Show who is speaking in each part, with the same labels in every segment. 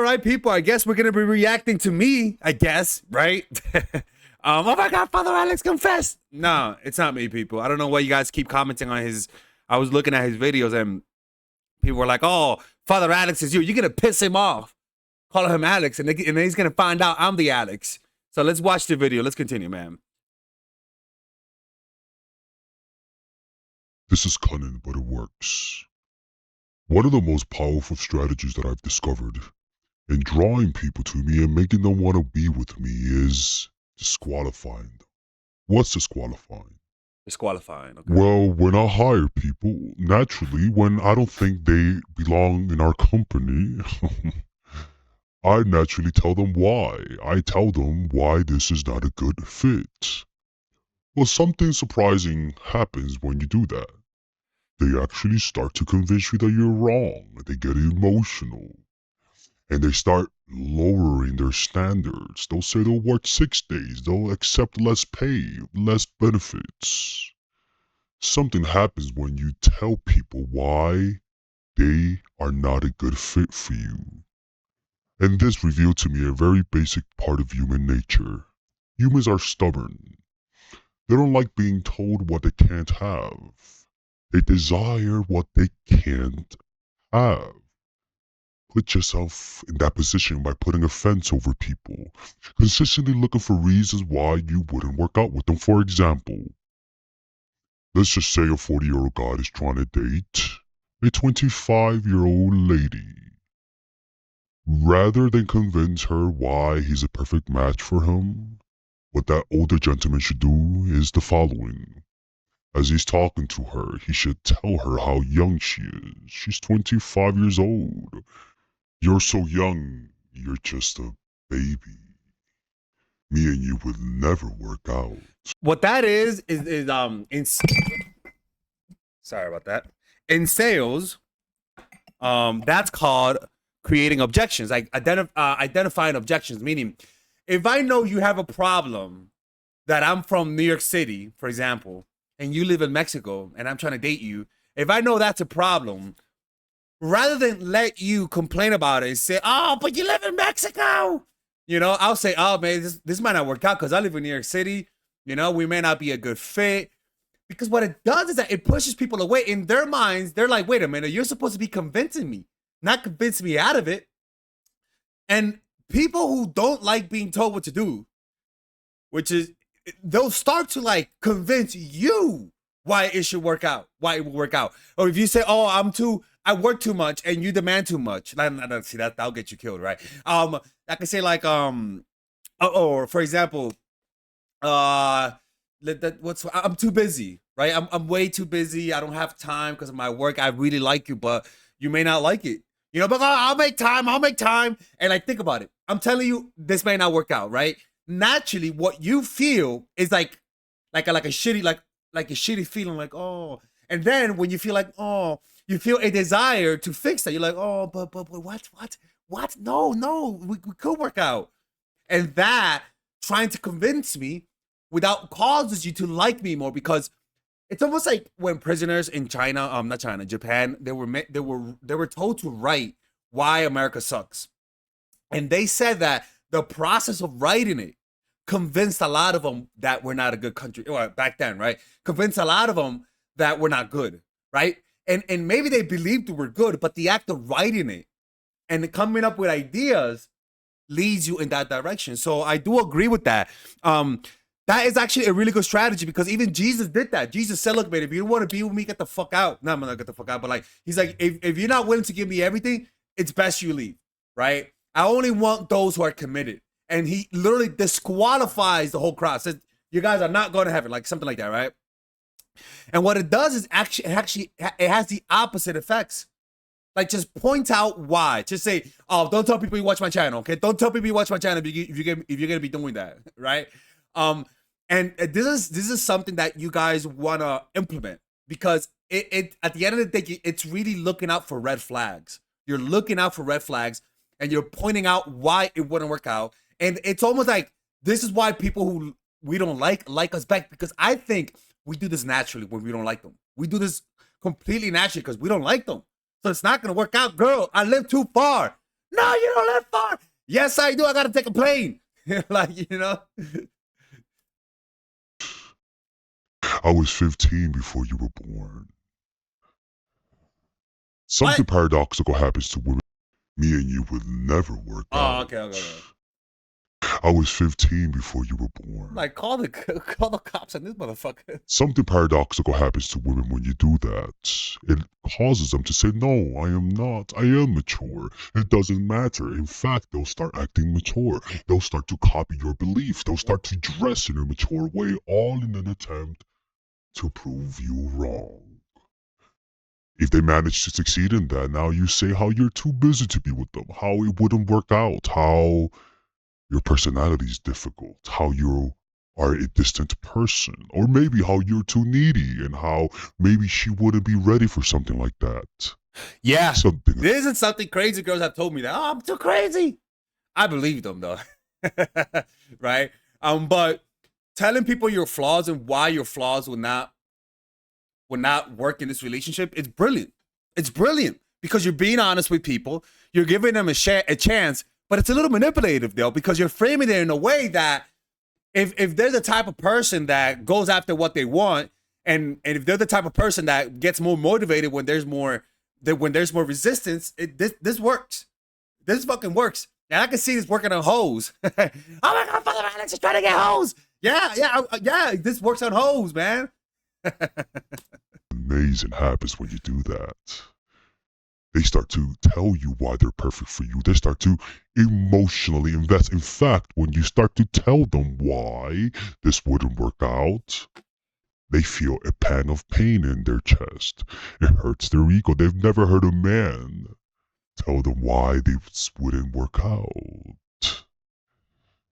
Speaker 1: right, people. I guess we're gonna be reacting to me. I guess, right? Oh my God, Father Alex confessed. No, it's not me, people. I don't know why you guys keep commenting on his. I was looking at his videos and people were like, "Oh, Father Alex is you. You're gonna piss him off, calling him Alex, and then he's gonna find out I'm the Alex." So let's watch the video. Let's continue, man.
Speaker 2: This is cunning, but it works. One of the most powerful strategies that I've discovered in drawing people to me and making them want to be with me is disqualifying them. What's disqualifying?
Speaker 1: Disqualifying. Okay.
Speaker 2: Well, when I hire people, naturally, when I don't think they belong in our company, I naturally tell them why. I tell them why this is not a good fit. Well, something surprising happens when you do that. They actually start to convince you that you're wrong. They get emotional. And they start lowering their standards. They'll say they'll work 6 days. They'll accept less pay, less benefits. Something happens when you tell people why they are not a good fit for you. And this revealed to me a very basic part of human nature. Humans are stubborn. They don't like being told what they can't have. They desire what they can't have. Put yourself in that position by putting a fence over people, consistently looking for reasons why you wouldn't work out with them. For example, let's just say a 40-year-old guy is trying to date a 25-year-old lady. Rather than convince her why he's a perfect match for him, what that older gentleman should do is the following. As he's talking to her, he should tell her how young she is. She's 25 years old. You're so young, you're just a baby. Me and you would never work out.
Speaker 1: What that is sorry about that. In sales, that's called creating objections, like identifying objections. Meaning, if I know you have a problem that I'm from New York City, for example, and you live in Mexico, and I'm trying to date you, if I know that's a problem, rather than let you complain about it and say, "Oh, but you live in Mexico," you know, I'll say, "Oh man, this might not work out because I live in New York City. You know, we may not be a good fit." Because what it does is that it pushes people away. In their minds, they're like, "Wait a minute, you're supposed to be convincing me, not convince me out of it." And people who don't like being told what to do, which is, they'll start to like convince you why it should work out, why it will work out. Or if you say, "Oh, I work too much," and you demand too much, see that'll get you killed, right? I can say like, or for example, I'm too busy, right? I'm way too busy. I don't have time because of my work. I really like you, but you may not like it. You know, but I'll make time. And like, think about it. I'm telling you, this may not work out, right? Naturally, what you feel is like a shitty feeling, like, oh. And then when you feel like, oh, you feel a desire to fix that. You're like, oh, but what? No, we could work out. And that trying to convince me without causes you to like me more, because it's almost like when prisoners in China, not China, Japan, they were told to write why America sucks. And they said that the process of writing it convinced a lot of them that we're not a good country. Or back then, right? Convinced a lot of them that we're not good, right? And maybe they believed we're good, but the act of writing it and coming up with ideas leads you in that direction. So I do agree with that. That is actually a really good strategy, because even Jesus did that. Jesus said, "Look, man, if you don't want to be with me, get the fuck out." No, I'm not get the fuck out, but like, he's like, if you're not willing to give me everything, it's best you leave, right? I only want those who are committed. And he literally disqualifies the whole crowd. Says, "You guys are not going to heaven," like something like that, right? And what it does is it has the opposite effects. Like, just point out why. Just say, "Oh, don't tell people you watch my channel, okay? Don't tell people you watch my channel if you're gonna be doing that," right? And this is something that you guys wanna implement, because it at the end of the day, it's really looking out for red flags. You're looking out for red flags, and you're pointing out why it wouldn't work out. And it's almost like this is why people who we don't like us back, because I think we do this naturally when we don't like them. We do this completely naturally because we don't like them. So it's not gonna work out. Girl, I live too far. No, you don't live far. Yes, I do. I gotta take a plane. Like, you know.
Speaker 2: I was 15 before you were born. Something
Speaker 1: What?
Speaker 2: paradoxical happens to women. Me and you would never work
Speaker 1: Oh,
Speaker 2: out.
Speaker 1: okay.
Speaker 2: I was 15 before you were born.
Speaker 1: Like, call the cops on this motherfucker.
Speaker 2: Something paradoxical happens to women when you do that. It causes them to say, no, I am not. I am mature. It doesn't matter. In fact, they'll start acting mature. They'll start to copy your beliefs. They'll start to dress in a mature way, all in an attempt to prove you wrong. If they manage to succeed in that, now you say how you're too busy to be with them, how it wouldn't work out, how your personality is difficult, how you are a distant person, or maybe how you're too needy and how maybe she wouldn't be ready for something like that.
Speaker 1: Yeah.
Speaker 2: Something.
Speaker 1: This isn't something crazy girls have told me that. Oh, I'm too crazy. I believe them though. Right? But telling people your flaws and why your flaws will not work in this relationship, it's brilliant. It's brilliant because you're being honest with people. You're giving them a chance, but it's a little manipulative though because you're framing it in a way that if they're the type of person that goes after what they want, and if they're the type of person that gets more motivated when there's more resistance, this works. This fucking works. And I can see this working on hoes. Oh my God, Father Alex is trying to get hoes. Yeah. This works on hoes, man.
Speaker 2: Amazing happens when you do that. They start to tell you why they're perfect for you. They start to emotionally invest. In fact, when you start to tell them why this wouldn't work out, they feel a pang of pain in their chest. It hurts their ego. They've never heard a man tell them why this wouldn't work out.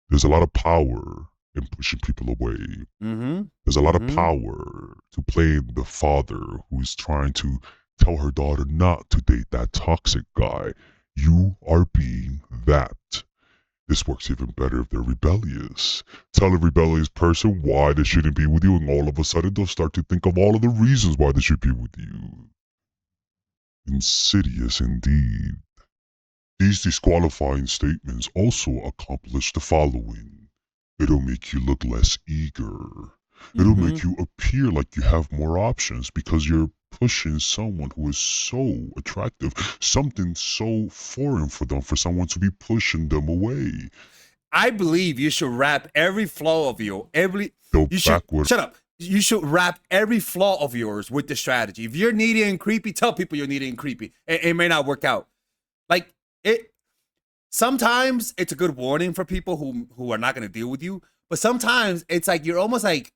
Speaker 2: There's a lot of power in pushing people away.
Speaker 1: Mm-hmm.
Speaker 2: There's a lot of power to playing the father who's trying to tell her daughter not to date that toxic guy. You are being that. This works even better if they're rebellious. Tell a rebellious person why they shouldn't be with you, and all of a sudden they'll start to think of all of the reasons why they should be with you. Insidious indeed. These disqualifying statements also accomplish the following. It'll make you look less eager. It'll make you appear like you have more options because you're pushing someone who is so attractive, something so foreign for them, for someone to be pushing them away.
Speaker 1: I believe you should wrap every flaw of shut up. You should wrap every flaw of yours with the strategy. If you're needy and creepy, tell people you're needy and creepy. It may not work out. Like it. Sometimes it's a good warning for people who are not going to deal with you. But sometimes it's like you're almost like,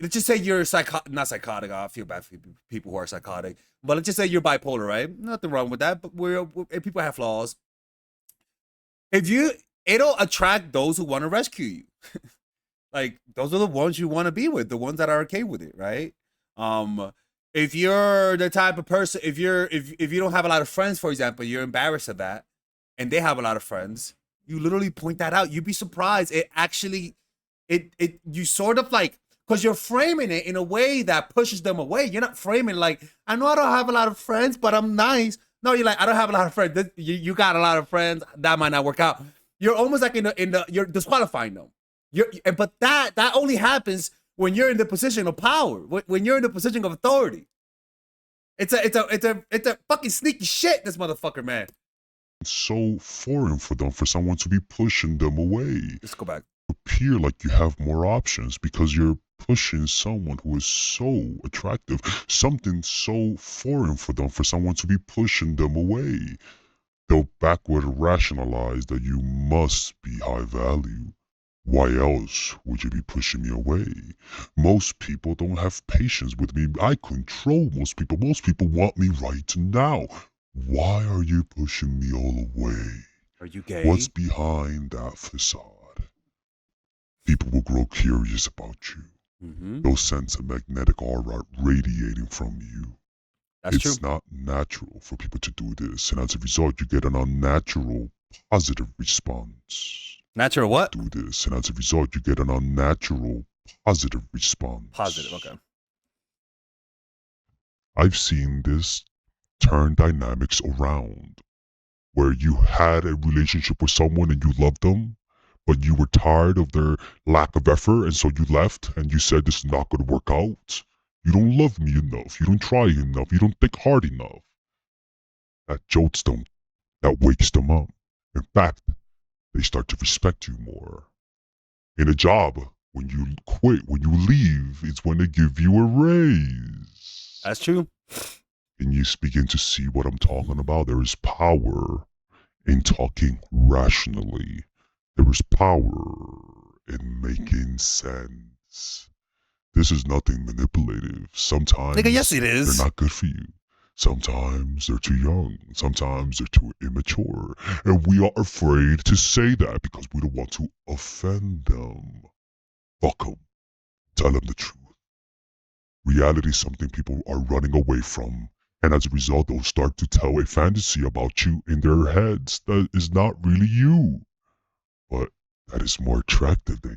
Speaker 1: let's just say you're not psychotic. I feel bad for people who are psychotic. But let's just say you're bipolar, right? Nothing wrong with that. But people have flaws. It'll attract those who want to rescue you. Like those are the ones you want to be with, the ones that are okay with it, right? If you're the type of person, if you don't have a lot of friends, for example, you're embarrassed of that, and they have a lot of friends, you literally point that out. You'd be surprised. You sort of like, because you're framing it in a way that pushes them away. You're not framing like, I know I don't have a lot of friends, but I'm nice. No, you're like, I don't have a lot of friends. You got a lot of friends. That might not work out. You're almost like you're disqualifying them. But that only happens when you're in the position of power, when you're in the position of authority. It's a fucking sneaky shit, this motherfucker, man.
Speaker 2: So foreign for them, for someone to be pushing them away.
Speaker 1: Let's go back.
Speaker 2: Appear like you have more options because you're pushing someone who is so attractive, something so foreign for them, for someone to be pushing them away. They'll backward rationalize that you must be high value. Why else would you be pushing me away? Most people don't have patience with me. I control most people. Most people want me right now. Why are you pushing me all away?
Speaker 1: Are you gay?
Speaker 2: What's behind that facade? People will grow curious about you. They'll sense a magnetic aura radiating from you.
Speaker 1: That's true.
Speaker 2: It's not natural for people to do this, and as a result, you get an unnatural positive response.
Speaker 1: Natural what?
Speaker 2: Do this, and as a result, you get an unnatural positive response.
Speaker 1: Positive, okay.
Speaker 2: I've seen this turn dynamics around. where you had a relationship with someone and you loved them, but you were tired of their lack of effort, and so you left and you said this is not going to work out. You don't love me enough. You don't try enough. You don't think hard enough. That jolts them. That wakes them up. In fact, they start to respect you more. In a job, when you quit, when you leave, it's when they give you a raise.
Speaker 1: That's true.
Speaker 2: And you begin to see what I'm talking about. There is power in talking rationally. There is power in making sense. This is nothing manipulative. Sometimes
Speaker 1: Nigga, yes it is.
Speaker 2: they're not good for you. Sometimes they're too young. Sometimes they're too immature. And we are afraid to say that because we don't want to offend them. Fuck them. Tell them the truth. Reality is something people are running away from. And as a result, they'll start to tell a fantasy about you in their heads that is not really you, but that is more attractive than you.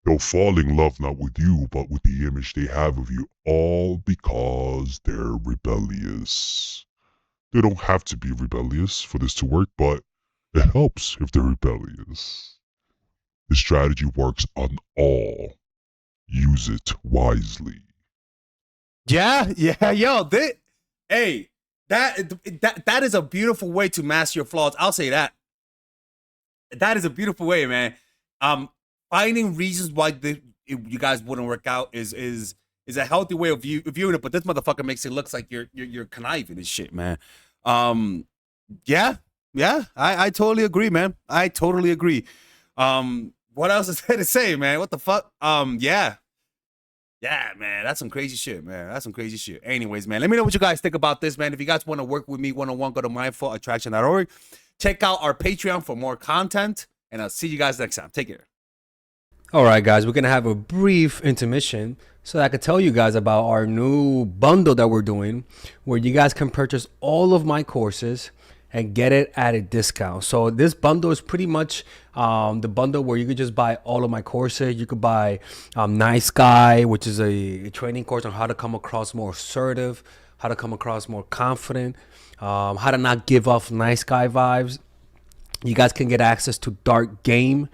Speaker 2: They'll fall in love not with you, but with the image they have of you, all because they're rebellious. They don't have to be rebellious for this to work, but it helps if they're rebellious. The strategy works on all. Use it wisely.
Speaker 1: Yeah, yo, that is a beautiful way to master your flaws. I'll say that. That is a beautiful way, man. Finding reasons why you guys wouldn't work out is a healthy way of viewing it. But this motherfucker makes it look like you're conniving and shit, man. Yeah, I totally agree, man. I totally agree. What else is there to say, man? What the fuck? Yeah, man, that's some crazy shit, man. That's some crazy shit. Anyways, man, let me know what you guys think about this, man. If you guys want to work with me one-on-one, go to mindfulattraction.org. Check out our Patreon for more content, and I'll see you guys next time. Take care.
Speaker 3: All right, guys, we're going to have a brief intermission so that I could tell you guys about our new bundle that we're doing where you guys can purchase all of my courses and get it at a discount. So this bundle is pretty much the bundle where you could just buy all of my courses. You could buy Nice Guy, which is a training course on how to come across more assertive, how to come across more confident, how to not give off nice guy vibes. You guys can get access to Dark Game,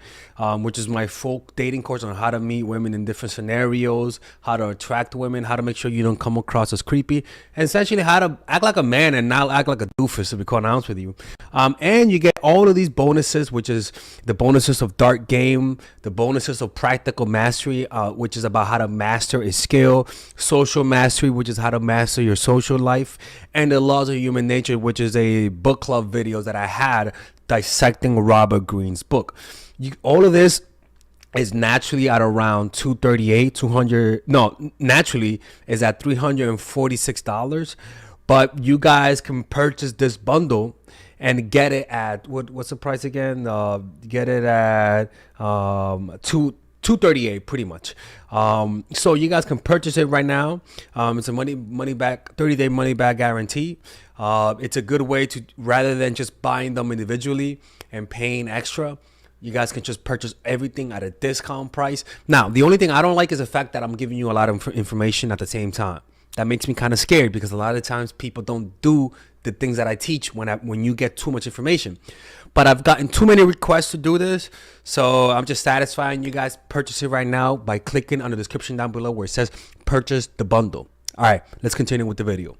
Speaker 3: which is my folk dating course on how to meet women in different scenarios, how to attract women, how to make sure you don't come across as creepy, and essentially how to act like a man and not act like a doofus, to be quite honest with you. And you get all of these bonuses, which is the bonuses of Dark Game, the bonuses of Practical Mastery, which is about how to master a skill, Social Mastery, which is how to master your social life, and the Laws of Human Nature, which is a book club videos that I had dissecting Robert Greene's book. All of this is naturally at around naturally is at $346, but you guys can purchase this bundle and get it at what's the price again? Get it at $238 pretty much. So you guys can purchase it right now. It's a money back 30-day money back guarantee. It's a good way to, rather than just buying them individually and paying extra, you guys can just purchase everything at a discount price. Now, the only thing I don't like is the fact that I'm giving you a lot of information at the same time. That makes me kind of scared because a lot of times people don't do the things that I teach when you get too much information. But I've gotten too many requests to do this, so I'm just satisfying you guys. Purchase it right now by clicking on the description down below where it says purchase the bundle. All right, let's continue with the video.